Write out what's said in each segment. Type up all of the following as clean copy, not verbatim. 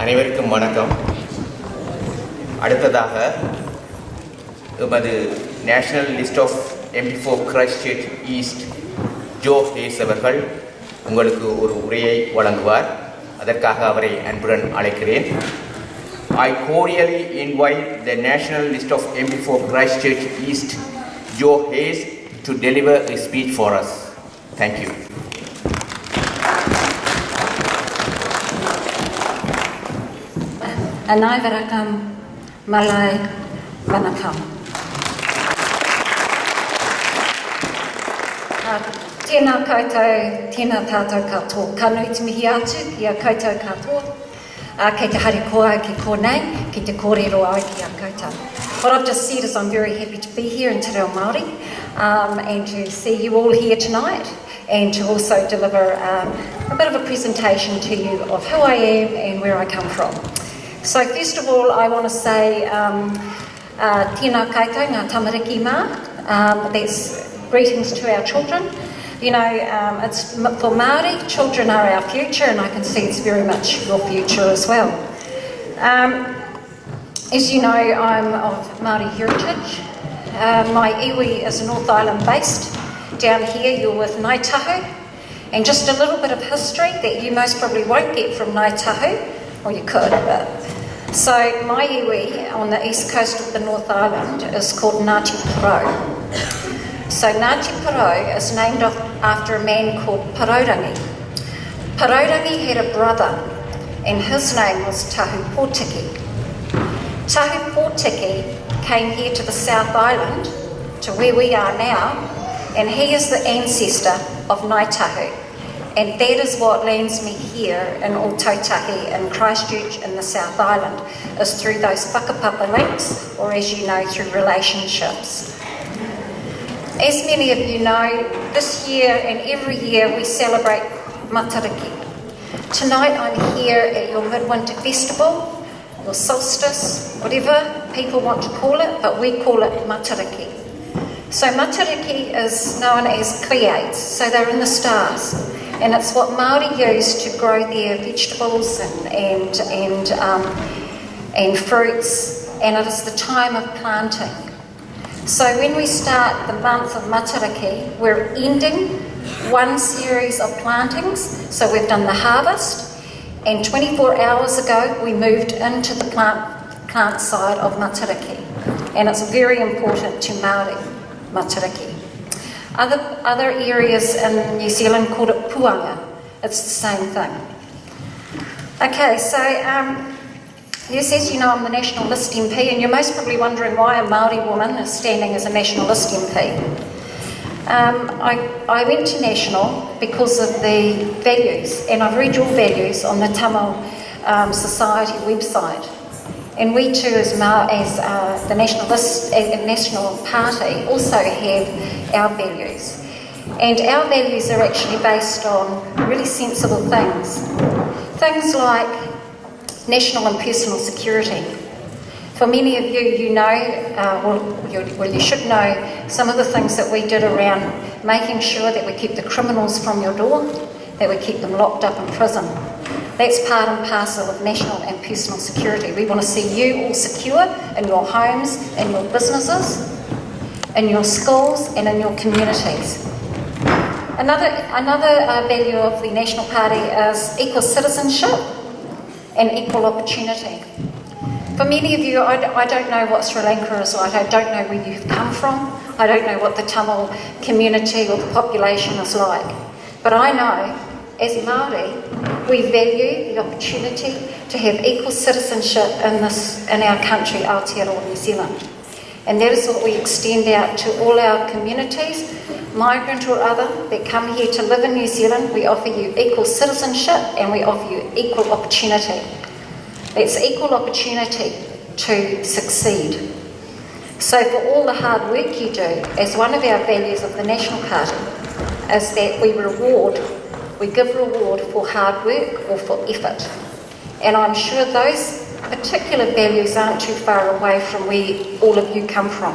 அனைவருக்கும் வணக்கம். அடுத்ததாக எமது national list of MP4 Christchurch east Jo Hayes அவர்கள் உங்களுக்கு ஒரு உரையை வழங்குவார். அதற்காக அவரை அன்புடன் அழைக்கிறேன். I cordially invite the national list of MP4 Christchurch East Joe Hayes to deliver a speech for us. Thank you. Anai varakam malai vanakam. Tēnā koutou, tēnā tātou katoa. Ka nui te mihi atu ki a koutou katoa. Kei te haere koa ki kōnei, ki te kōrero ai ki a koutou. What I've just said is I'm very happy to be here in Te Reo Māori and to see you all here tonight and to also deliver a bit of a presentation to you of who I am and where I come from. So first of all, I want to say tēnā koutou, ngā tamariki mā. That's greetings to our children. You know, it's for Māori, children are our future, and I can see it's very much your future as well. As you know, I'm of Māori heritage. My iwi is North Island based. Down here you're with Ngāi Tahu, and just a little bit of history that you most probably won't get from Ngāi Tahu, or you could, but... So my iwi on the east coast of the North Island is called Ngāti Porou. So Ngāti Porou is named after a man called Paraurangi. Paraurangi had a brother and his name was Tahu Pōtiki. Tahu Pōtiki came here to the South Island, to where we are now, and he is the ancestor of Ngāi Tahu. And that is what lands me here in Ōtautahi in Christchurch in the South Island, is through those whakapapa links, or as you know, through relationships. As many of you know, this year and every year we celebrate Matariki. Tonight I'm here at your Mid-winter festival, your solstice, whatever people want to call it, but we call it Matariki. So Matariki is known as Pleiades, so they're in the stars. And it's what Māori use to grow their vegetables and fruits, and it is the time of planting. So when we start the month of Matariki, we're ending one series of plantings. So we've done the harvest, and 24 hours ago we moved into the plant side of Matariki, and it's very important to Māori, Matariki. Other areas in New Zealand called it puanga. It's the same thing. Okay, so yes, as you know, I'm the National List MP, and you're most probably wondering why a Māori woman is standing as a National List MP. I went to National because of the values, and I've read your values on the Tamil Society website. And we too, as the National Party, also have our values. And our values are actually based on really sensible things. Things like national and personal security. For many of you, you know, you should know some of the things that we did around making sure that we keep the criminals from your door, that we keep them locked up in prison. That's part and parcel of national and personal security. We want to see you all secure in your homes, in your businesses, in your schools and in your communities. Another value of the National Party is equal citizenship and equal opportunity. For many of you, I don't know what Sri Lanka is like. I don't know where you've come from. I don't know what the Tamil community or the population is like. But I know, as Māori, we value the opportunity to have equal citizenship in our country, Aotearoa, New Zealand. And that is what we extend out to all our communities, migrant or other, that come here to live in New Zealand. We offer you equal citizenship and we offer you equal opportunity. It's equal opportunity to succeed. So for all the hard work you do, as one of our values of the National Party, is that we give reward for hard work or for effort. And I'm sure those particular values aren't too far away from where all of you come from.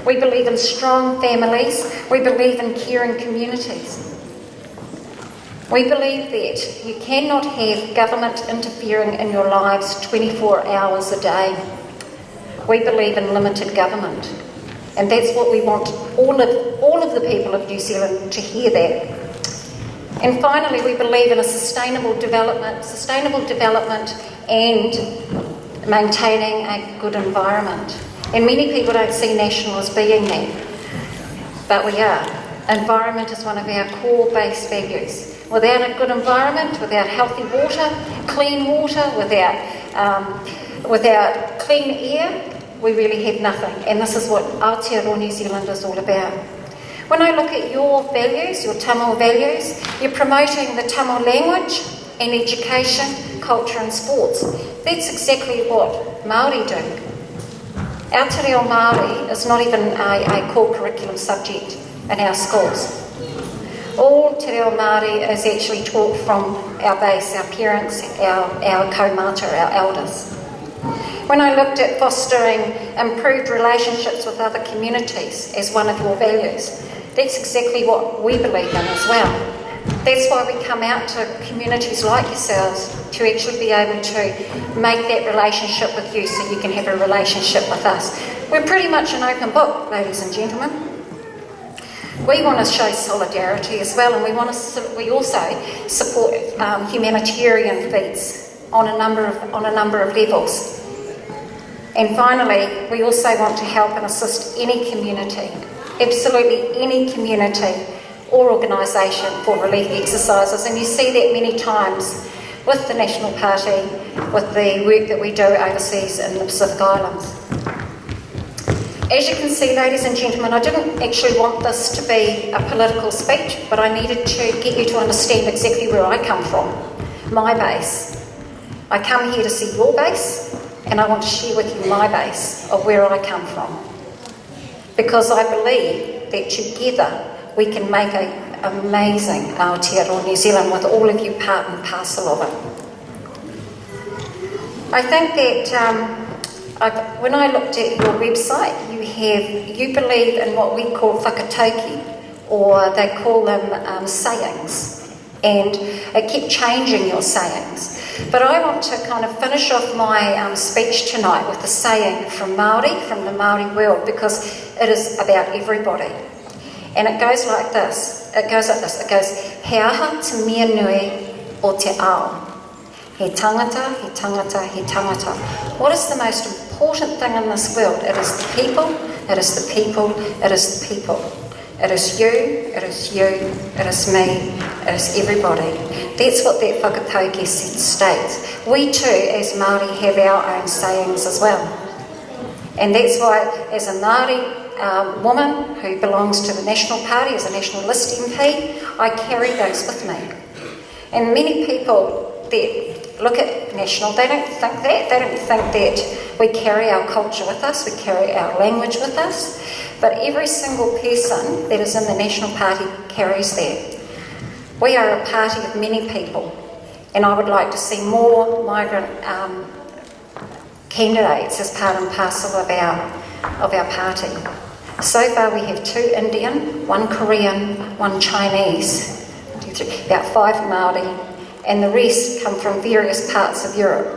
We believe in strong families. We believe in caring communities. We believe that you cannot have government interfering in your lives 24 hours a day. We believe in limited government, and that's what we want all of the people of New Zealand to hear that. And finally, we believe in a sustainable development and maintaining a good environment. And many people don't see national as being that, but we are. Environment is one of our core base values. Without a good environment, without healthy water, clean water, without clean air, we really have nothing. And this is what Aotearoa New Zealand is all about. When I look at your values, your Tamil values, you're promoting the Tamil language and education, culture and sports. That's exactly what Māori do. Our te reo Māori is not even a core curriculum subject in our schools. All te reo Māori is actually taught from our base, our parents, our kaumata, our elders. When I looked at fostering improved relationships with other communities as one of your values, that's exactly what we believe in as well. That's why we come out to communities like yourselves to actually be able to make that relationship with you so you can have a relationship with us. We're pretty much an open book, ladies and gentlemen. We want to show solidarity as well, and we also support humanitarian feats on a number of levels. And finally, we also want to help and assist any community, absolutely any community or organisation for relief exercises. And you see that many times with the National Party, with the work that we do overseas in the Pacific Islands. As you can see, ladies and gentlemen, I didn't actually want this to be a political speech, but I needed to get you to understand exactly where I come from, my base. I come here to see your base, and I want to share with you my base of where I come from. Because I believe that together we can make an amazing Aotearoa New Zealand with all of you part and parcel of it. I think that when I looked at your website, you believe in what we call whakataukī, or they call them sayings, and it kept changing your sayings. But I want to kind of finish off my speech tonight with a saying from Māori, from the Māori world, because it is about everybody. And it goes like this. It goes, he aha te mea nui o te ao. He tangata, he tangata, he tangata. What is the most important thing in this world? It is the people, it is the people, it is the people. It is you, it is you, it is me, it is everybody. That's what that whakataukī states. We too, as Māori, have our own sayings as well. And that's why, as a Māori woman who belongs to the National Party, as a Nationalist MP, I carry those with me. And many people that look at National, they don't think that. They don't think that we carry our culture with us, we carry our language with us. But every single person that is in the National Party carries that. We are a party of many people, and I would like to see more migrant candidates as part and parcel of our party. So far we have 2 Indian, 1 Korean, 1 Chinese, about 5 Māori, and the rest come from various parts of Europe.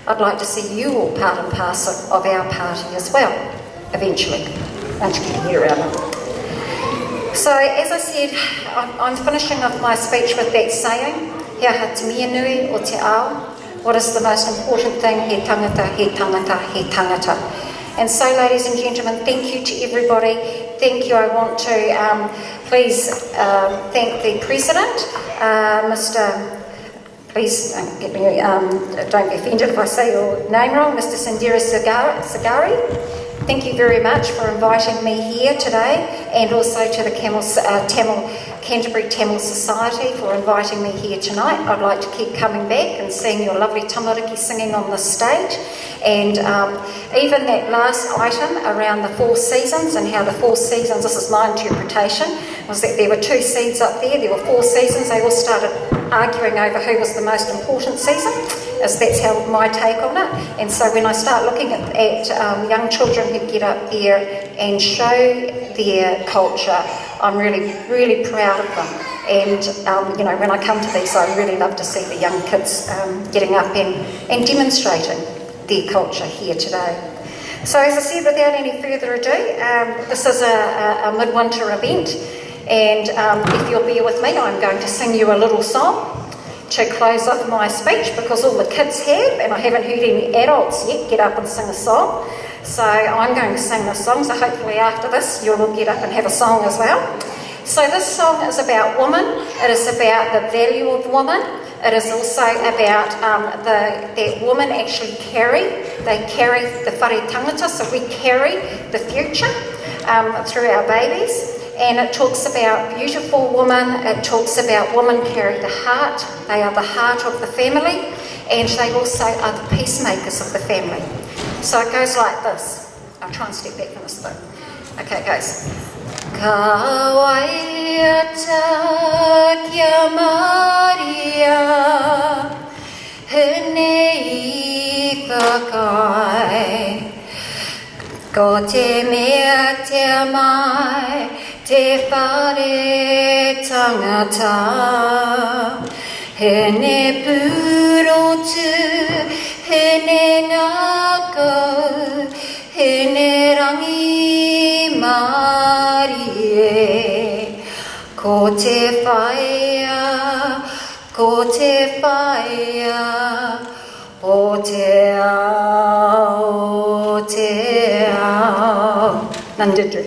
I'd like to see you all part and parcel of our party as well, eventually, once you get your head around it. So, as I said, I'm finishing off my speech with that saying, he aha te mea nui o te ao. What is the most important thing? He tangata, he tangata, he tangata. And so, ladies and gentlemen, thank you to everybody. Thank you. I want to please thank the President, please don't be offended if I say your name wrong, Mr. Sindira Sagari. Thank you very much for inviting me here today, and also to the Canterbury Tamil Society for inviting me here tonight. I'd like to keep coming back and seeing your lovely tamariki singing on the stage. And even that last item around the 4 seasons and how the 4 seasons, this is my interpretation, was that there were 2 seeds up there, there were 4 seasons, they all started arguing over who was the most important season, as that's how my take on it. And so when I start looking at young children who get up there and show their culture, I'm really, really proud of them. And, when I come to these, I really love to see the young kids getting up and demonstrating their culture here today. So as I said, without any further ado, this is a midwinter event, and if you'll bear with me, I'm going to sing you a little song to close off my speech, because all the kids have, and I haven't heard any adults yet get up and sing a song. So I'm going to sing this song, so hopefully after this you'll all get up and have a song as well. So this song is about women. It is about the value of women. It is also about that women actually carry the whare tangata, so we carry the future through our babies. And it talks about beautiful women. It talks about women carry the heart. They are the heart of the family, and they also are the peacemakers of the family. So it goes like this. I'll try and step back from this bit. Okay, it goes. Ka waia kia Maria, hene I whakai. Ko te mea te mai, te whare tangata. Hene purotu, hene ngako, hene rangi marie. Ko te whaia, ko te whaia, o te ao, o te ao. Nandidru.